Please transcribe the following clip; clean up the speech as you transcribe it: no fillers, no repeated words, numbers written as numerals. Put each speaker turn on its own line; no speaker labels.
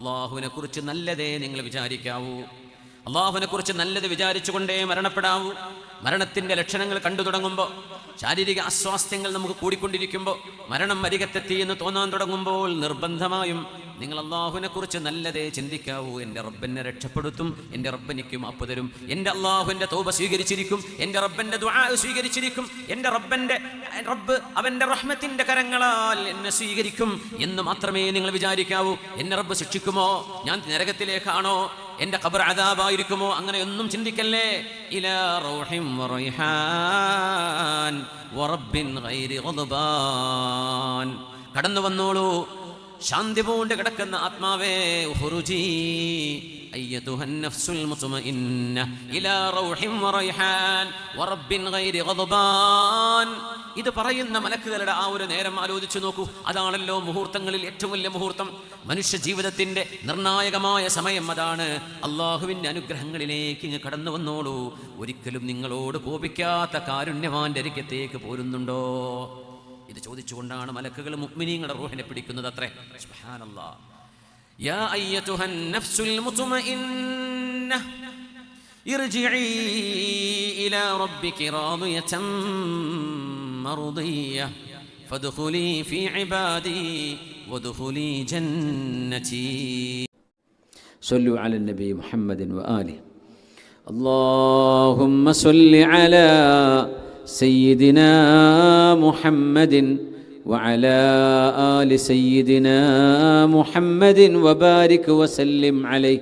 അള്ളാഹുവിനെ കുറിച്ച് നല്ലതേ നിങ്ങൾ വിചാരിക്കാവൂ. അള്ളാഹുവിനെ കുറിച്ച് നല്ലത് വിചാരിച്ചുകൊണ്ടേ മരണപ്പെടാവൂ. മരണത്തിൻ്റെ ലക്ഷണങ്ങൾ കണ്ടു തുടങ്ങുമ്പോൾ, ശാരീരിക അസ്വാസ്ഥ്യങ്ങൾ നമുക്ക് കൂടിക്കൊണ്ടിരിക്കുമ്പോൾ, മരണം അരികത്തെത്തി എന്ന് തോന്നാൻ തുടങ്ങുമ്പോൾ നിർബന്ധമായും നിങ്ങൾ അള്ളാഹുവിനെ കുറിച്ച് നല്ലതേ ചിന്തിക്കാവൂ. എൻ്റെ റബ്ബെന്നെ രക്ഷപ്പെടുത്തും, എൻ്റെ റബ്ബെനിക്ക് മാപ്പ് തരും, എൻ്റെ അള്ളാഹുവിൻ്റെ തൗബ സ്വീകരിച്ചിരിക്കും, എൻ്റെ റബ്ബൻ്റെ ദുആ സ്വീകരിച്ചിരിക്കും, എൻ്റെ റബ്ബ് അവൻ്റെ റഹ്മത്തിൻ്റെ കരങ്ങളാൽ എന്നെ സ്വീകരിക്കും എന്ന് മാത്രമേ നിങ്ങൾ വിചാരിക്കാവൂ. എന്നെ റബ്ബ് ശിക്ഷിക്കുമോ, ഞാൻ നരകത്തിലേക്കാണോ, എൻ്റെ ഖബർ അദാബായിരിക്കുമോ, അങ്ങനെയൊന്നും ചിന്തിക്കല്ലേ. ഇലാ റൗഹിം വറൈഹാൻ വറബ്ബിൻ ഗൈരി ഗദ്ബാൻ, കടന്നു വന്നോളൂ ശാന്തി പൂണ്ട് കിടക്കുന്ന ആത്മാവേ. ഉഖ്റുജി അയ്യതുഹൻ നഫ്സുൽ മുത്മഇന്ന ഇലാ റൗഹിൻ വറൈഹാൻ വറബ്ബിൻ ഗൈരി ഗദ്ബാൻ. ഇത് പറയുന്ന മലക്കുകളുടെ ആ ഒരു നേരം ആലോചിച്ചു നോക്കൂ. അതാണല്ലോ മുഹൂർത്തങ്ങളിൽ ഏറ്റവും വലിയ മുഹൂർത്തം. മനുഷ്യ ജീവിതത്തിൻ്റെ നിർണായകമായ സമയം അതാണ്. അള്ളാഹുവിൻ്റെ അനുഗ്രഹങ്ങളിലേക്ക് ഇങ്ങ് കടന്നു വന്നോളൂ. ഒരിക്കലും നിങ്ങളോട് കോപിക്കാത്ത കാരുണ്യവാന്റെ അരികത്തേക്ക് പോരുന്നുണ്ടോ? ഇത് ചോദിച്ചുകൊണ്ടാണ് മലക്കുകൾ മുഅ്മിനീങ്ങളുടെ റൂഹിനെ പിടിക്കുന്നത് അത്രേ. സുബ്ഹാനല്ലാഹ്. യാ അയ്യതുഹൻ നഫ്സുൽ മുത്മഇന്ന ഇർജിഇ ഇലാ റബ്ബികി റാദിയതൻ മർദിയ്യ ഫദ്ഖുലി ഫീ ഇബാദി വദ്ഖുലി ജന്നതി. സ്വല്ലു അലാ നബി മുഹമ്മദിൻ വആലിഹി. അല്ലാഹുമ്മ സ്വല്ലി അലാ سيدنا محمد وعلى آل سيدنا محمد وبارك وسلم عليه